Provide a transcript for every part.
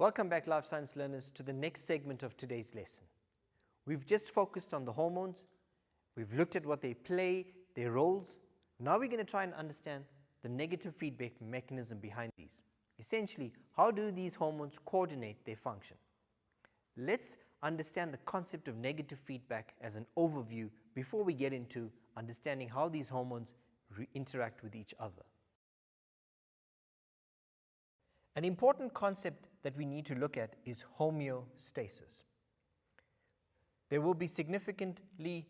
Welcome back, life science learners, to the next segment of today's lesson. We've just focused on the hormones. We've looked at what they play, their roles. Now we're going to try and understand the negative feedback mechanism behind these. Essentially, how do these hormones coordinate their function? Let's understand the concept of negative feedback as an overview before we get into understanding how these hormones interact with each other. An important concept that we need to look at is homeostasis. They will be significantly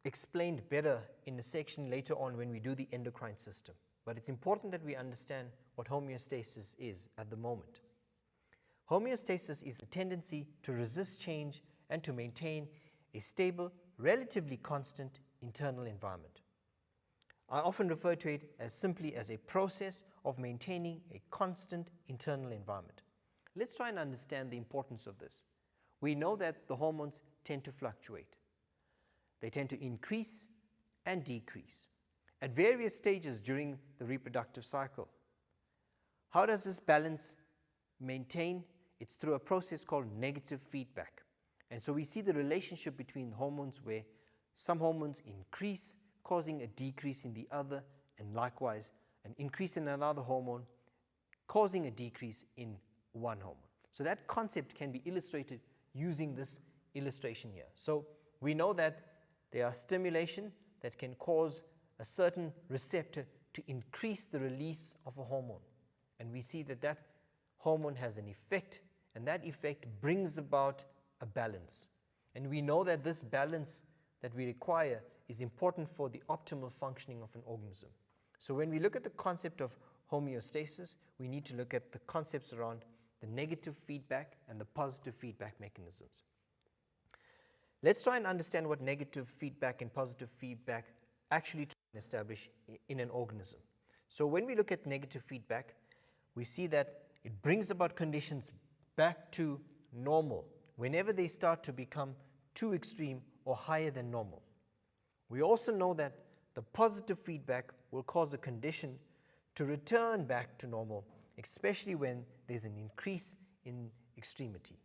explained better in a section later on when we do the endocrine system. But it's important that we understand what homeostasis is at the moment. Homeostasis is the tendency to resist change and to maintain a stable, relatively constant internal environment. I often refer to it as simply as a process of maintaining a constant internal environment. Let's try and understand the importance of this. We know that the hormones tend to fluctuate. They tend to increase and decrease at various stages during the reproductive cycle. How does this balance maintain? It's through a process called negative feedback. And so we see the relationship between hormones where some hormones increase, causing a decrease in the other, and likewise an increase in another hormone causing a decrease in one hormone. So that concept can be illustrated using this illustration here. So we know that there are stimulation that can cause a certain receptor to increase the release of a hormone, and we see that that hormone has an effect, and that effect brings about a balance. And we know that this balance that we require is important for the optimal functioning of an organism. So when we look at the concept of homeostasis, we need to look at the concepts around the negative feedback and the positive feedback mechanisms. Let's try and understand what negative feedback and positive feedback actually try and establish in an organism. So when we look at negative feedback, we see that it brings about conditions back to normal whenever they start to become too extreme or higher than normal. We also know that the positive feedback will cause a condition to return back to normal, especially when there's an increase in extremity.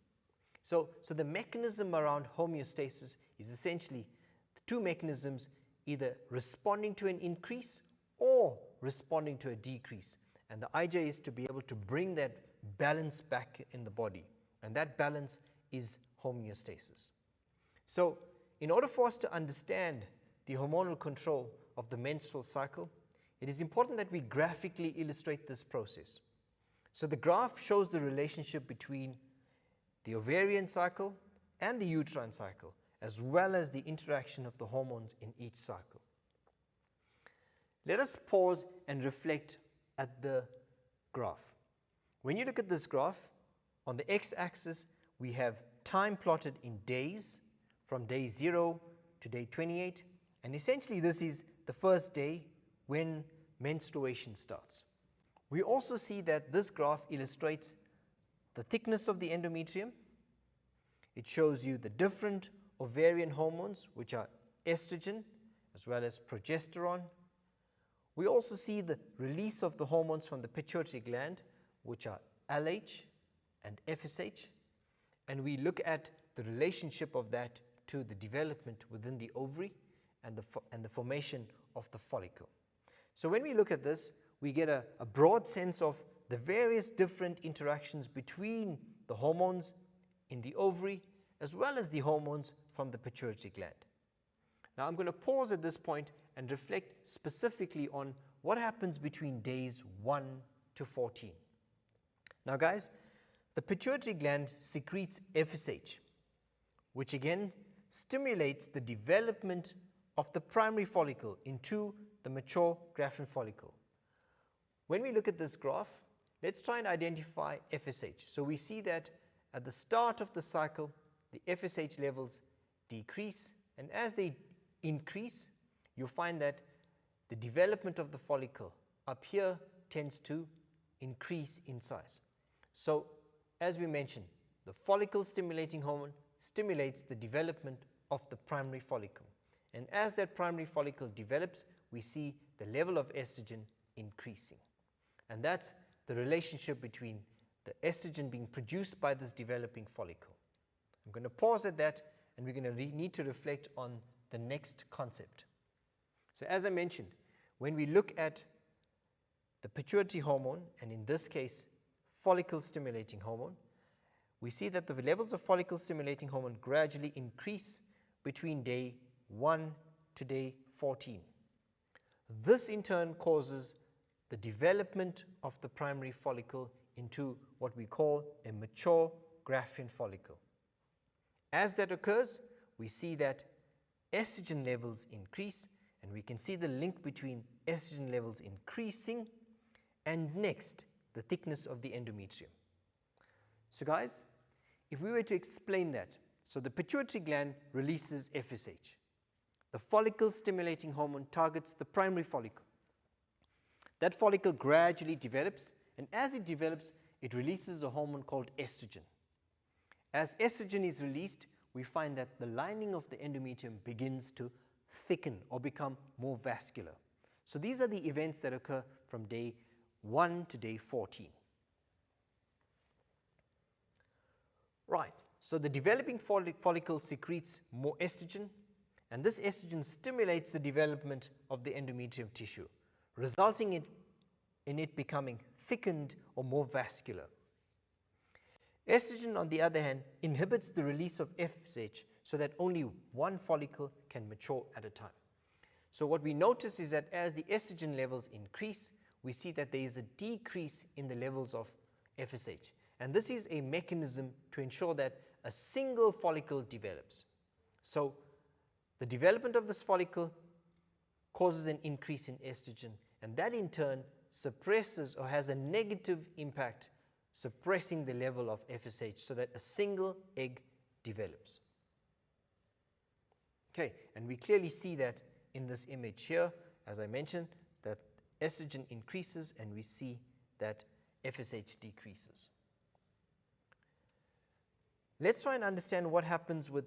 So the mechanism around homeostasis is essentially the two mechanisms either responding to an increase or responding to a decrease. And the idea is to be able to bring that balance back in the body, and that balance is homeostasis. So in order for us to understand the hormonal control of the menstrual cycle, it is important that we graphically illustrate this process. So the graph shows the relationship between the ovarian cycle and the uterine cycle, as well as the interaction of the hormones in each cycle. Let us pause and reflect at the graph. When you look at this graph, on the x-axis we have time plotted in days from day 0 to day 28, and essentially this is the first day when menstruation starts. We also see that this graph illustrates the thickness of the endometrium. It shows you the different ovarian hormones, which are estrogen as well as progesterone. We also see the release of the hormones from the pituitary gland, which are LH and FSH, and we look at the relationship of that to the development within the ovary and the formation of the follicle. So when we look at this, we get a broad sense of the various different interactions between the hormones in the ovary as well as the hormones from the pituitary gland. Now I'm going to pause at this point and reflect specifically on what happens between days 1 to 14. Now guys, the pituitary gland secretes FSH, which again stimulates the development of the primary follicle into the mature grafton follicle. When we look at this graph, let's try and identify FSH. So we see that at the start of the cycle, the FSH levels decrease, and as they increase, you find that the development of the follicle up here tends to increase in size. So as we mentioned, the follicle stimulating hormone stimulates the development of the primary follicle, and as that primary follicle develops, we see the level of estrogen increasing, and that's the relationship between the estrogen being produced by this developing follicle. I'm going to pause at that, and we're going to need to reflect on the next concept. So as I mentioned, when we look at the pituitary hormone, and in this case follicle stimulating hormone, we see that the levels of follicle stimulating hormone gradually increase between day 1 to day 14. This in turn causes the development of the primary follicle into what we call a mature Graafian follicle. As that occurs, we see that estrogen levels increase, and we can see the link between estrogen levels increasing and next the thickness of the endometrium. So guys, if we were to explain that, so the pituitary gland releases FSH. The follicle stimulating hormone targets the primary follicle. That follicle gradually develops, and as it develops, it releases a hormone called estrogen. As estrogen is released, we find that the lining of the endometrium begins to thicken or become more vascular. So these are the events that occur from day 1 to day 14. Right, so the developing follicle secretes more estrogen, and this estrogen stimulates the development of the endometrium tissue, resulting in it becoming thickened or more vascular. Estrogen, on the other hand, inhibits the release of FSH so that only one follicle can mature at a time. So what we notice is that as the estrogen levels increase, we see that there is a decrease in the levels of FSH. And this is a mechanism to ensure that a single follicle develops. So the development of this follicle causes an increase in estrogen, and that in turn suppresses or has a negative impact, suppressing the level of FSH so that a single egg develops. Okay, and we clearly see that in this image here, as I mentioned, that estrogen increases and we see that FSH decreases. Let's try and understand what happens with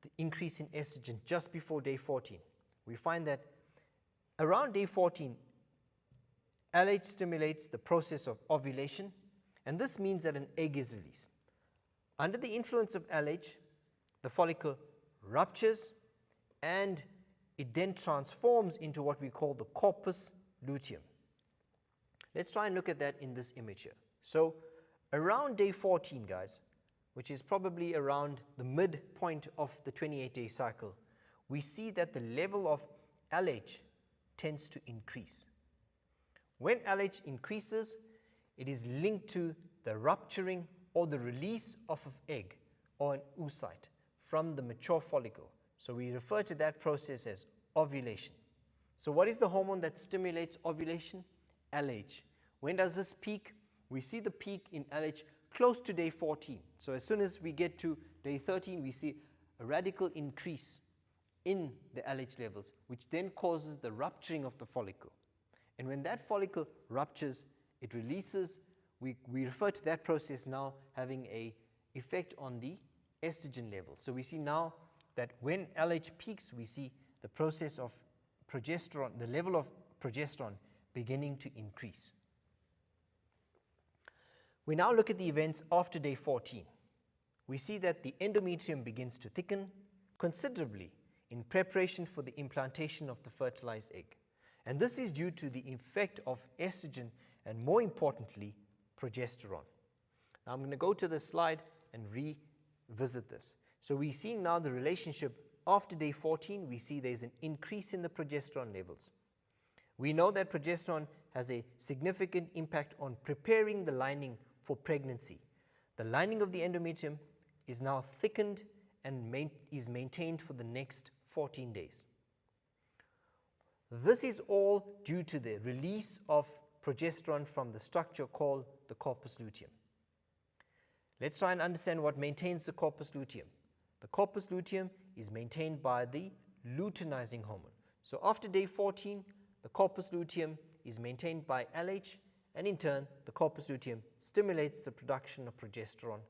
the increase in estrogen just before day 14. We find that around day 14, LH stimulates the process of ovulation, and this means that an egg is released. Under the influence of LH, the follicle ruptures and it then transforms into what we call the corpus luteum. Let's try and look at that in this image here. So around day 14, guys, which is probably around the midpoint of the 28-day cycle, we see that the level of LH tends to increase. When LH increases, it is linked to the rupturing or the release of an egg or an oocyte from the mature follicle. So we refer to that process as ovulation. So what is the hormone that stimulates ovulation? LH. When does this peak? We see the peak in LH close to day 14. So as soon as we get to day 13, we see a radical increase in the LH levels, which then causes the rupturing of the follicle. And when that follicle ruptures, it releases, we refer to that process now having an effect on the estrogen level. So we see now that when LH peaks, we see the process of progesterone, the level of progesterone beginning to increase. We now look at the events after day 14. We see that the endometrium begins to thicken considerably in preparation for the implantation of the fertilized egg. And this is due to the effect of estrogen and, more importantly, progesterone. Now I'm going to go to this slide and revisit this. So we see now the relationship after day 14, we see there's an increase in the progesterone levels. We know that progesterone has a significant impact on preparing the lining for pregnancy. The lining of the endometrium is now thickened and is maintained for the next 14 days. This is all due to the release of progesterone from the structure called the corpus luteum. Let's try and understand what maintains the corpus luteum. The corpus luteum is maintained by the luteinizing hormone. So after day 14, the corpus luteum is maintained by LH, and in turn, the corpus luteum stimulates the production of progesterone,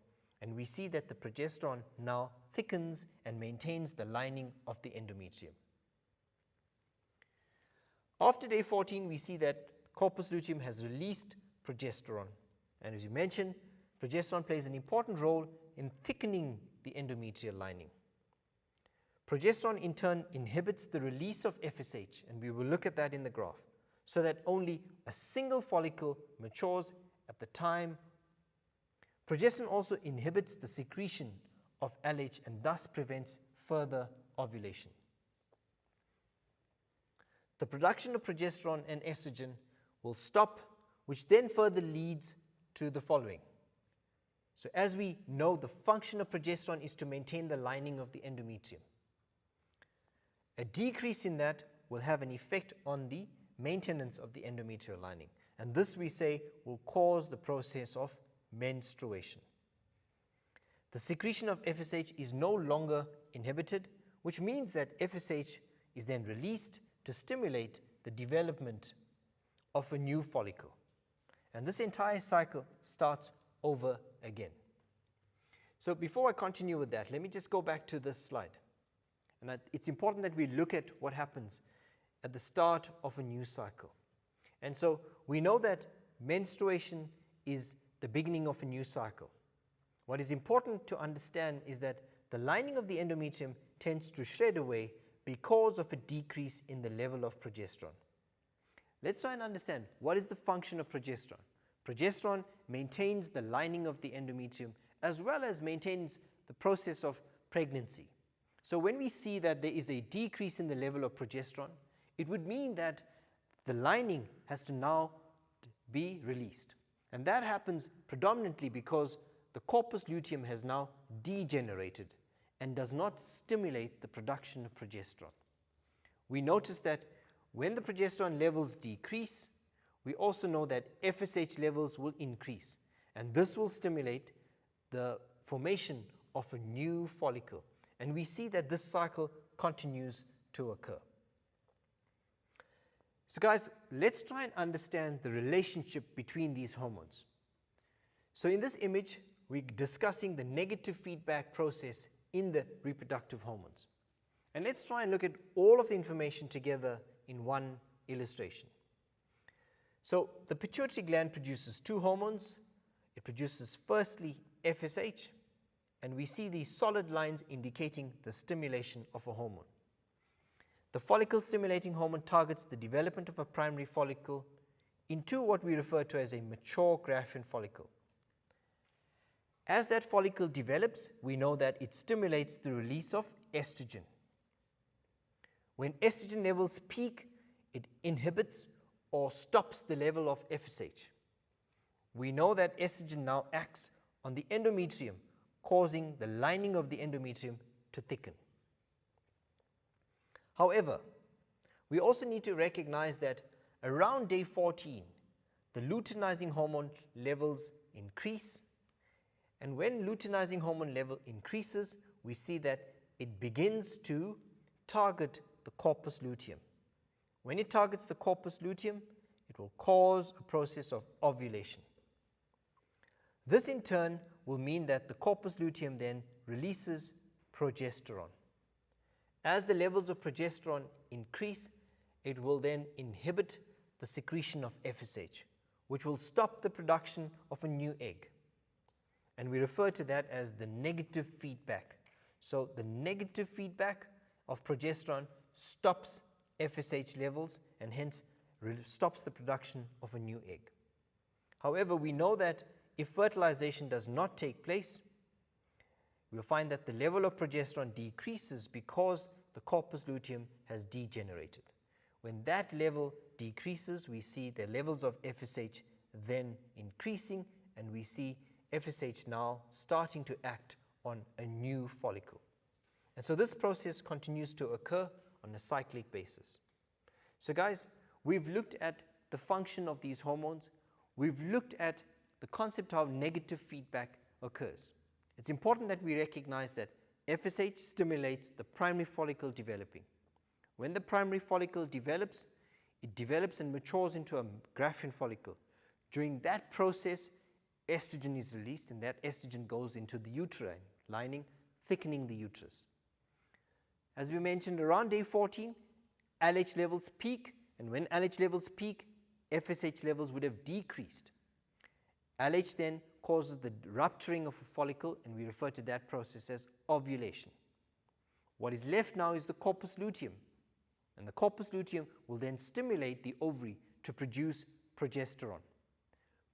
and we see that the progesterone now thickens and maintains the lining of the endometrium. After day 14, we see that corpus luteum has released progesterone, and as you mentioned, progesterone plays an important role in thickening the endometrial lining. Progesterone in turn inhibits the release of FSH, and we will look at that in the graph, so that only a single follicle matures at the time. Progesterone also inhibits the secretion of LH and thus prevents further ovulation. The production of progesterone and estrogen will stop, which then further leads to the following. So as we know, the function of progesterone is to maintain the lining of the endometrium. A decrease in that will have an effect on the maintenance of the endometrial lining, and this, we say, will cause the process of menstruation. The secretion of FSH is no longer inhibited, which means that FSH is then released to stimulate the development of a new follicle, and this entire cycle starts over again. So before I continue with that, let me just go back to this slide. And it's important that we look at what happens at the start of a new cycle. And so we know that menstruation is the beginning of a new cycle. What is important to understand is that the lining of the endometrium tends to shed away because of a decrease in the level of progesterone. Let's try and understand what is the function of progesterone. Progesterone maintains the lining of the endometrium as well as maintains the process of pregnancy. So when we see that there is a decrease in the level of progesterone, it would mean that the lining has to now be released. And that happens predominantly because the corpus luteum has now degenerated and does not stimulate the production of progesterone. We notice that when the progesterone levels decrease, we also know that FSH levels will increase, and this will stimulate the formation of a new follicle. And we see that this cycle continues to occur. So guys, let's try and understand the relationship between these hormones. So in this image, we're discussing the negative feedback process in the reproductive hormones. And let's try and look at all of the information together in one illustration. So the pituitary gland produces two hormones. It produces firstly FSH, and we see these solid lines indicating the stimulation of a hormone. The follicle stimulating hormone targets the development of a primary follicle into what we refer to as a mature Graafian follicle. As that follicle develops, we know that it stimulates the release of estrogen. When estrogen levels peak, it inhibits or stops the level of FSH. We know that estrogen now acts on the endometrium, causing the lining of the endometrium to thicken. However, we also need to recognize that around day 14, the luteinizing hormone levels increase, and when luteinizing hormone level increases, we see that it begins to target the corpus luteum. When it targets the corpus luteum, it will cause a process of ovulation. This in turn will mean that the corpus luteum then releases progesterone. As the levels of progesterone increase, it will then inhibit the secretion of FSH, which will stop the production of a new egg. And we refer to that as the negative feedback. So the negative feedback of progesterone stops FSH levels and hence stops the production of a new egg. However, we know that if fertilization does not take place, we'll find that the level of progesterone decreases because the corpus luteum has degenerated. When that level decreases, we see the levels of FSH then increasing, and we see FSH now starting to act on a new follicle. And so this process continues to occur on a cyclic basis. So guys, we've looked at the function of these hormones. We've looked at the concept of how negative feedback occurs. It's important that we recognize that FSH stimulates the primary follicle developing. When the primary follicle develops, it develops and matures into a Graafian follicle. During that process, estrogen is released, and that estrogen goes into the uterine lining, thickening the uterus. As we mentioned, around day 14, LH levels peak, and when LH levels peak, FSH levels would have decreased. LH then causes the rupturing of a follicle, and we refer to that process as ovulation. What is left now is the corpus luteum, and the corpus luteum will then stimulate the ovary to produce progesterone.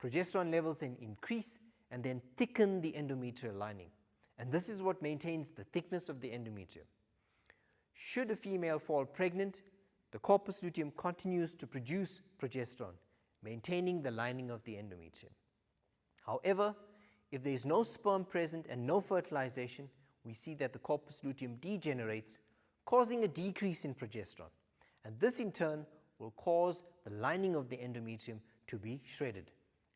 Progesterone levels then increase and then thicken the endometrial lining, and this is what maintains the thickness of the endometrium. Should a female fall pregnant, the corpus luteum continues to produce progesterone, maintaining the lining of the endometrium. However, if there is no sperm present and no fertilization, we see that the corpus luteum degenerates, causing a decrease in progesterone, and this in turn will cause the lining of the endometrium to be shredded,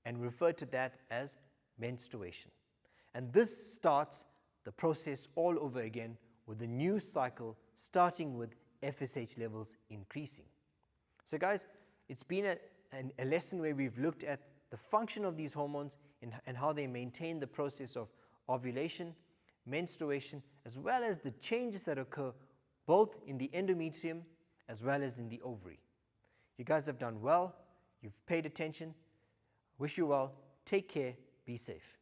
and we refer to that as menstruation. And this starts the process all over again with a new cycle, starting with FSH levels increasing. So guys, it's been a lesson where we've looked at the function of these hormones and how they maintain the process of ovulation, menstruation, as well as the changes that occur both in the endometrium as well as in the ovary. You guys have done well. You've paid attention. Wish you well. Take care. Be safe.